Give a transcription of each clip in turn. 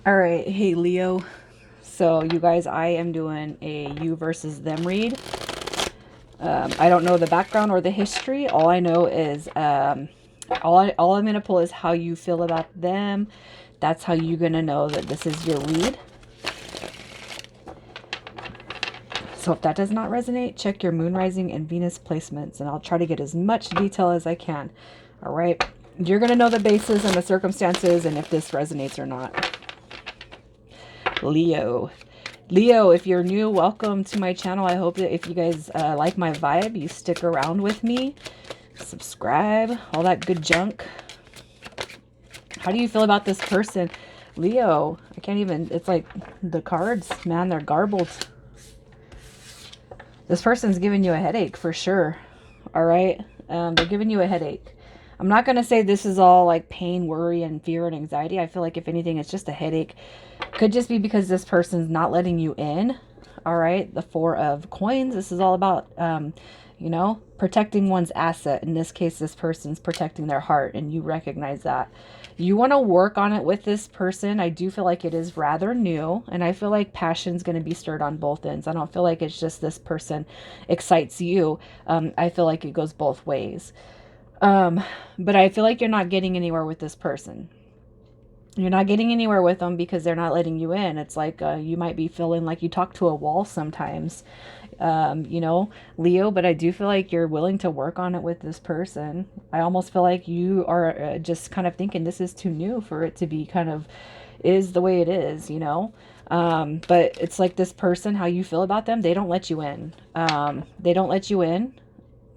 All right, hey Leo. So you guys, I am doing a you versus them read. I don't know the background or the history. All I know is all I'm gonna pull is how you feel about them. That's how you're gonna know that this is your read. So if that does not resonate, check your moon rising and Venus placements, and I'll try to get as much detail as I can. All right, you're gonna know the basis and the circumstances, and if this resonates or not. Leo. Leo, if you're new, welcome to my channel. I hope that if you guys like my vibe, you stick around with me. Subscribe, all that good junk. How do you feel about this person? Leo, I can't even, it's like the cards, man, they're garbled. This person's giving you a headache for sure. All right. They're giving you a headache. I'm not going to say this is all like pain, worry, and fear and anxiety. I feel like if anything, it's just a headache. Could just be because this person's not letting you in. All right. The Four of Coins. This is all about, protecting one's asset. In this case, this person's protecting their heart, and you recognize that. You want to work on it with this person. I do feel like it is rather new, and I feel like passion's going to be stirred on both ends. I don't feel like it's just this person excites you. I feel like it goes both ways. But I feel like you're not getting anywhere with this person. You're not getting anywhere with them because they're not letting you in. It's like you might be feeling like you talk to a wall sometimes, Leo, but I do feel like you're willing to work on it with this person. I almost feel like you are just kind of thinking this is too new for it to be kind of is the way it is. But it's like this person, how you feel about them, they don't let you in. They don't let you in.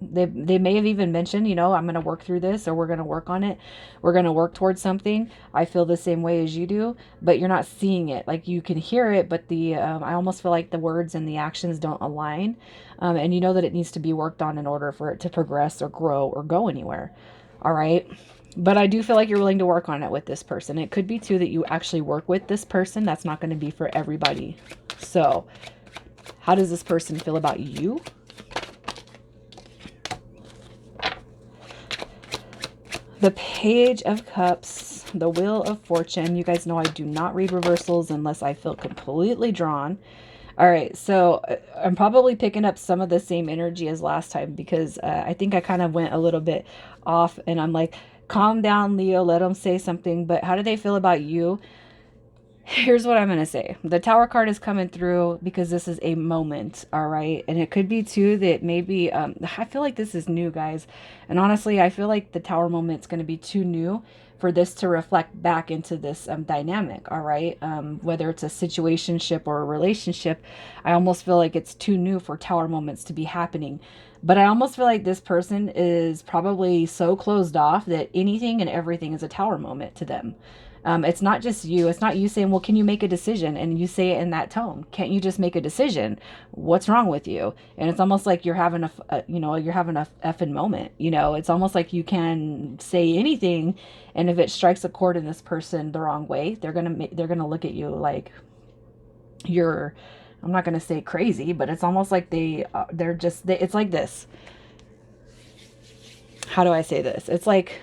They may have even mentioned, I'm going to work through this, or we're going to work on it. We're going to work towards something. I feel the same way as you do, but you're not seeing it. Like you can hear it, but I almost feel like the words and the actions don't align. And you know that it needs to be worked on in order for it to progress or grow or go anywhere. All right. But I do feel like you're willing to work on it with this person. It could be too that you actually work with this person. That's not going to be for everybody. So how does this person feel about you? The Page of Cups, the Wheel of Fortune. You guys know I do not read reversals unless I feel completely drawn. All right, so I'm probably picking up some of the same energy as last time because I think I kind of went a little bit off, and I'm like, calm down, Leo, let them say something. But how do they feel about you? Here's what I'm going to say. The Tower card is coming through because this is a moment, all right? And it could be, too, that maybe, I feel like this is new, guys. And honestly, I feel like the Tower moment's going to be too new for this to reflect back into this dynamic, all right? Whether it's a situationship or a relationship, I almost feel like it's too new for Tower moments to be happening. But I almost feel like this person is probably so closed off that anything and everything is a Tower moment to them. It's not just you. It's not you saying, well, can you make a decision? And you say it in that tone. Can't you just make a decision? What's wrong with you? And it's almost like you're having you're having a effing moment. It's almost like you can say anything. And if it strikes a chord in this person the wrong way, they're going to look at you like you're, I'm not going to say crazy, but it's almost like it's like this. How do I say this? It's like,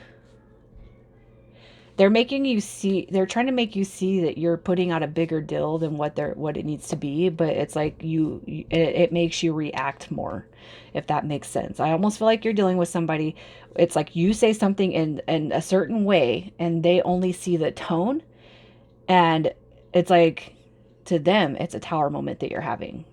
they're trying to make you see that you're putting out a bigger deal than what it needs to be, but it's like it makes you react more, if that makes sense. I almost feel like you're dealing with somebody. It's like you say something in a certain way and they only see the tone, and it's like to them it's a Tower moment that you're having.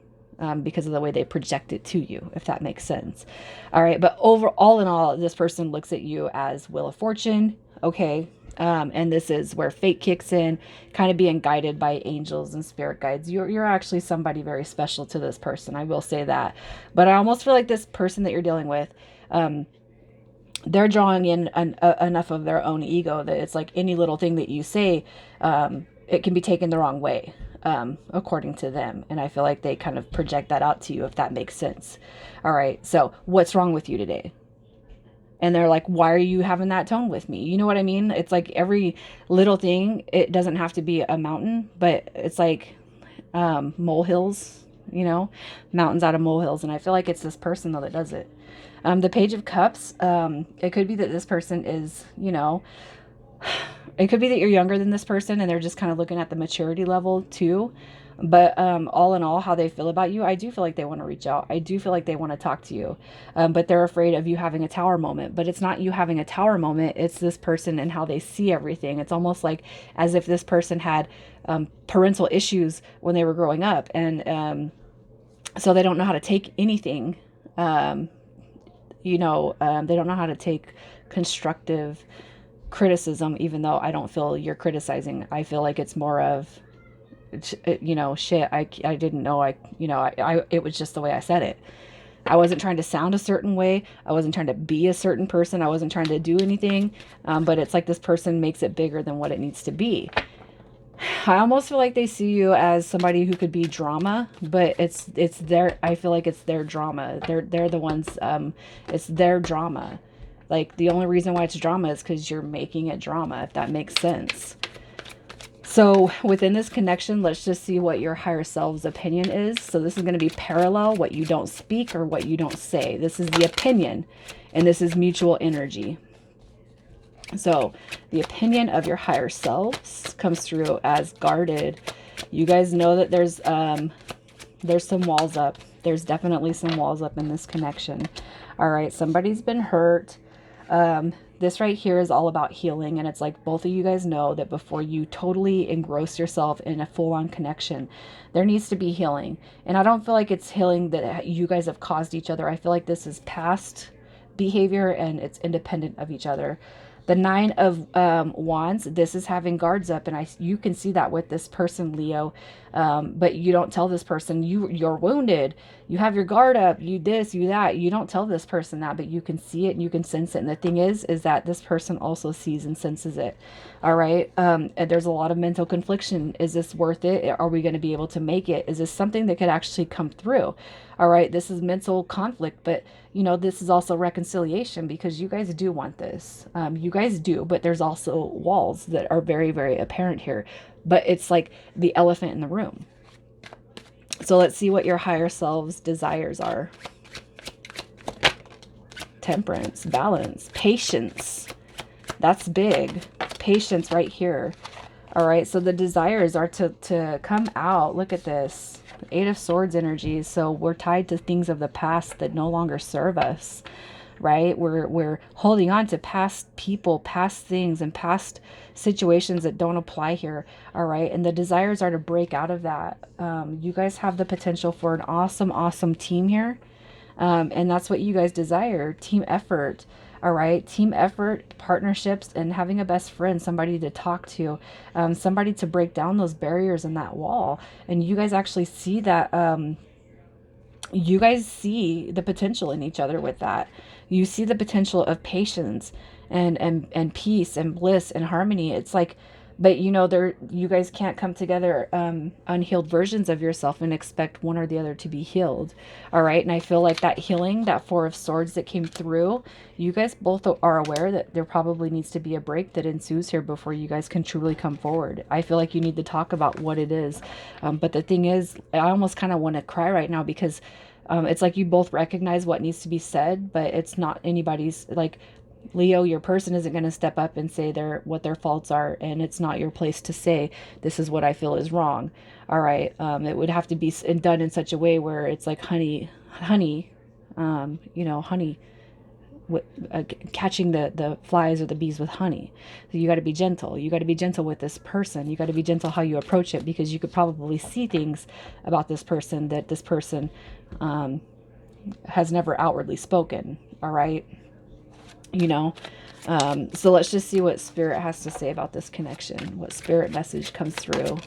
Because of the way they project it to you, if that makes sense. All right, but overall in all, this person looks at you as Wheel of Fortune, okay? And this is where fate kicks in, kind of being guided by angels and spirit guides. You're actually somebody very special to this person, I will say that. But I almost feel like this person that you're dealing with, they're drawing in enough of their own ego that it's like any little thing that you say, it can be taken the wrong way, according to them. And I feel like they kind of project that out to you, if that makes sense. All right, so what's wrong with you today? And they're like, why are you having that tone with me? You know what I mean? It's like every little thing, it doesn't have to be a mountain, but it's like molehills, mountains out of molehills. And I feel like it's this person, though, that does it. The Page of Cups, it could be that this person is, It could be that you're younger than this person and they're just kind of looking at the maturity level too. But all in all, how they feel about you, I do feel like they want to reach out. I do feel like they want to talk to you. But they're afraid of you having a tower moment. But it's not you having a tower moment. It's this person and how they see everything. It's almost like as if this person had parental issues when they were growing up. And so they don't know how to take anything. Um, they don't know how to take constructive criticism, even though I don't feel you're criticizing. I feel like it's more of, shit, I didn't know, it was just the way I said it. I wasn't trying to sound a certain way. I wasn't trying to be a certain person. I wasn't trying to do anything. But it's like this person makes it bigger than what it needs to be. I almost feel like they see you as somebody who could be drama, but it's their, I feel like it's their drama. They're the ones, it's their drama. Like the only reason why it's drama is because you're making it drama, if that makes sense. So within this connection, let's just see what your higher self's opinion is. So this is going to be parallel, what you don't speak or what you don't say. This is the opinion, and this is mutual energy. So the opinion of your higher selves comes through as guarded. You guys know that there's some walls up. There's definitely some walls up in this connection. All right, somebody's been hurt. This right here is all about healing, and it's like both of you guys know that before you totally engross yourself in a full-on connection, there needs to be healing. And I don't feel like it's healing that you guys have caused each other. I feel like this is past behavior and it's independent of each other. The Nine of Wands, this is having guards up, and you can see that with this person, Leo. But you don't tell this person you're wounded. You have your guard up. You this, you that. You don't tell this person that, but you can see it and you can sense it. And the thing is that this person also sees and senses it. All right. And there's a lot of mental confliction. Is this worth it? Are we going to be able to make it? Is this something that could actually come through? All right. This is mental conflict, but this is also reconciliation because you guys do want this. You guys do, but there's also walls that are very, very apparent here. But it's like the elephant in the room. So let's see what your higher self's desires are. Temperance, balance, patience. That's big. Patience right here. All right, so the desires are to come out. Look at this. Eight of Swords energy. So we're tied to things of the past that no longer serve us, right? We're holding on to past people, past things, and past situations that don't apply here. All right, and the desires are to break out of that. You guys have the potential for an awesome, awesome team here, and that's what you guys desire: team effort. All right, team effort, partnerships, and having a best friend, somebody to talk to, somebody to break down those barriers in that wall. And you guys actually see that. You guys see the potential in each other with that. You see the potential of patience and peace and bliss and harmony. It's like, but you guys can't come together, unhealed versions of yourself and expect one or the other to be healed. All right. And I feel like that healing, that Four of Swords that came through, you guys both are aware that there probably needs to be a break that ensues here before you guys can truly come forward. I feel like you need to talk about what it is. But the thing is, I almost kind of want to cry right now because it's like you both recognize what needs to be said, but it's not anybody's, like, Leo, your person isn't going to step up and say what their faults are, and it's not your place to say, this is what I feel is wrong. All right. It would have to be done in such a way where it's like honey, honey, catching the flies or the bees with honey. So you got to be gentle. You got to be gentle with this person. You got to be gentle how you approach it, because you could probably see things about this person that this person has never outwardly spoken. All right. So let's just see what Spirit has to say about this connection, what Spirit message comes through.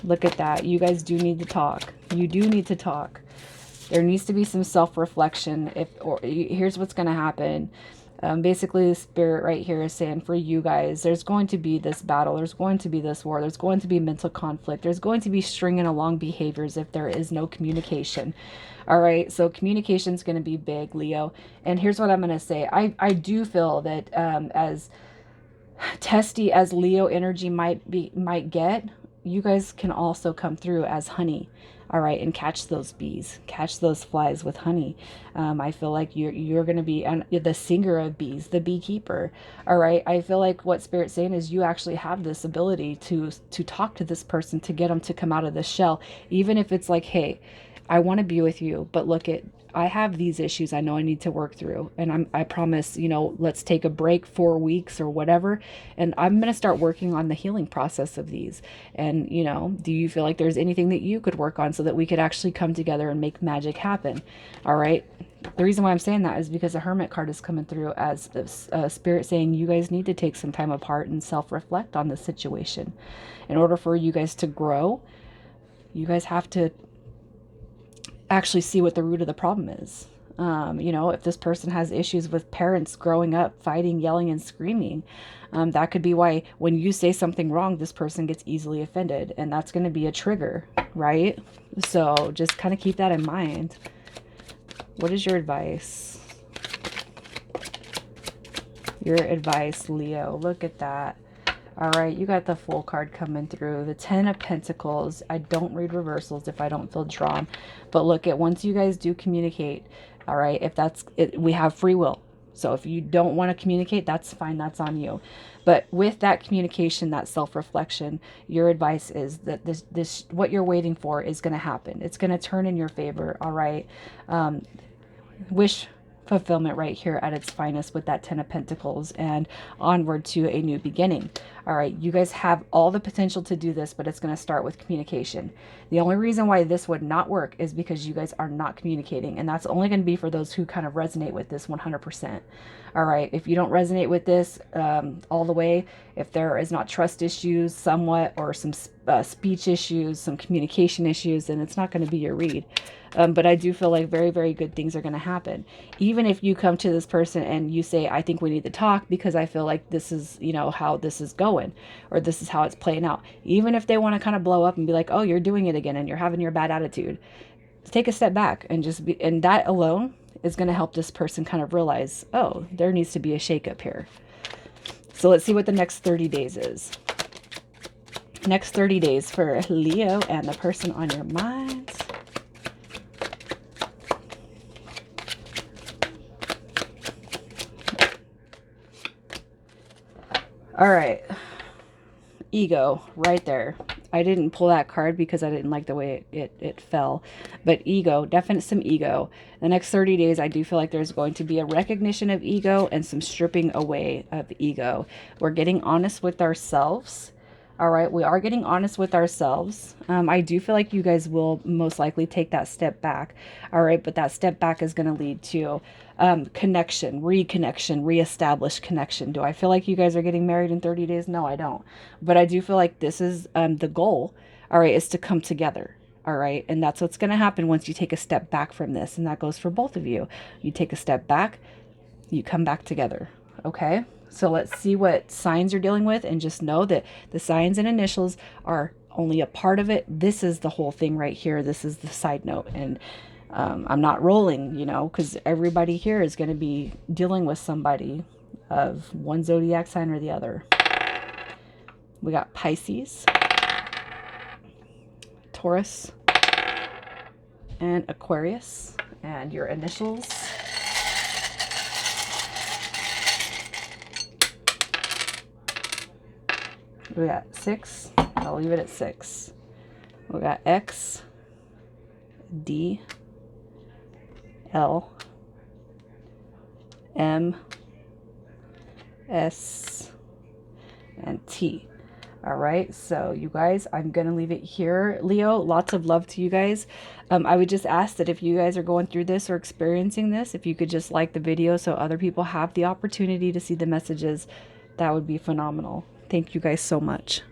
Look at that. You guys do need to talk. You do need to talk. There needs to be some self-reflection. Here's what's going to happen. Basically, the Spirit right here is saying for you guys, there's going to be this battle. There's going to be this war. There's going to be mental conflict. There's going to be stringing along behaviors if there is no communication. All right, so communication is going to be big, Leo. And here's what I'm going to say. I do feel that as testy as Leo energy might get, you guys can also come through as honey, all right, and catch those bees, catch those flies with honey. I feel like you're going to be the singer of bees, the beekeeper, all right. I feel like what Spirit's saying is you actually have this ability to talk to this person, to get them to come out of the shell, even if it's like, hey, I want to be with you, but look at, I have these issues I know I need to work through. And I promise, you know, let's take a break 4 weeks or whatever. And I'm going to start working on the healing process of these. And, you know, do you feel like there's anything that you could work on so that we could actually come together and make magic happen? All right. The reason why I'm saying that is because the Hermit card is coming through as a Spirit saying you guys need to take some time apart and self-reflect on the situation. In order for you guys to grow, you guys have to actually see what the root of the problem is. You know, if this person has issues with parents growing up fighting, yelling, and screaming, that could be why when you say something wrong, this person gets easily offended, and that's going to be a trigger, right? So just kind of keep that in mind. What is your advice? Your advice, Leo. Look at that. All right, you got the Fool card coming through. The Ten of Pentacles. I don't read reversals if I don't feel drawn. But look at, once you guys do communicate, all right, if that's it, we have free will. So if you don't want to communicate, that's fine. That's on you. But with that communication, that self-reflection, your advice is that this what you're waiting for is going to happen. It's going to turn in your favor, all right? Wish fulfillment right here at its finest with that Ten of Pentacles, and onward to a new beginning. All right, you guys have all the potential to do this, but it's going to start with communication. The only reason why this would not work is because you guys are not communicating, and that's only going to be for those who kind of resonate with this 100%. All right, if you don't resonate with this all the way, if there is not trust issues somewhat, or some speech issues, some communication issues, then it's not going to be your read. But I do feel like very, very good things are going to happen. Even if you come to this person and you say, I think we need to talk because I feel like this is, you know, how this is going, or this is how it's playing out. Even if they want to kind of blow up and be like, oh, you're doing it again and you're having your bad attitude. Take a step back and just be, and that alone is going to help this person kind of realize, oh, there needs to be a shakeup here. So let's see what the next 30 days is. Next 30 days for Leo and the person on your mind. All right, ego right there. I didn't pull that card because I didn't like the way it fell, but ego, definite some ego. The next 30 days, I do feel like there's going to be a recognition of ego and some stripping away of ego. We're getting honest with ourselves. All right, we are getting honest with ourselves. I do feel like you guys will most likely take that step back. All right, but that step back is going to lead to connection, reconnection, reestablish connection. Do I feel like you guys are getting married in 30 days? No, I don't. But I do feel like this is the goal, all right, is to come together. All right, and that's what's going to happen once you take a step back from this. And that goes for both of you. You take a step back, you come back together. Okay. So let's see what signs you're dealing with, and just know that the signs and initials are only a part of it. This is the whole thing right here. This is the side note. And I'm not rolling, you know, because everybody here is going to be dealing with somebody of one zodiac sign or the other. We got Pisces, Taurus, and Aquarius, and your initials. We got 6. I'll leave it at 6. We got X, D, L, M, S, and T. All right, so you guys, I'm going to leave it here. Leo, lots of love to you guys. I would just ask that if you guys are going through this or experiencing this, if you could just like the video so other people have the opportunity to see the messages, that would be phenomenal. Thank you guys so much.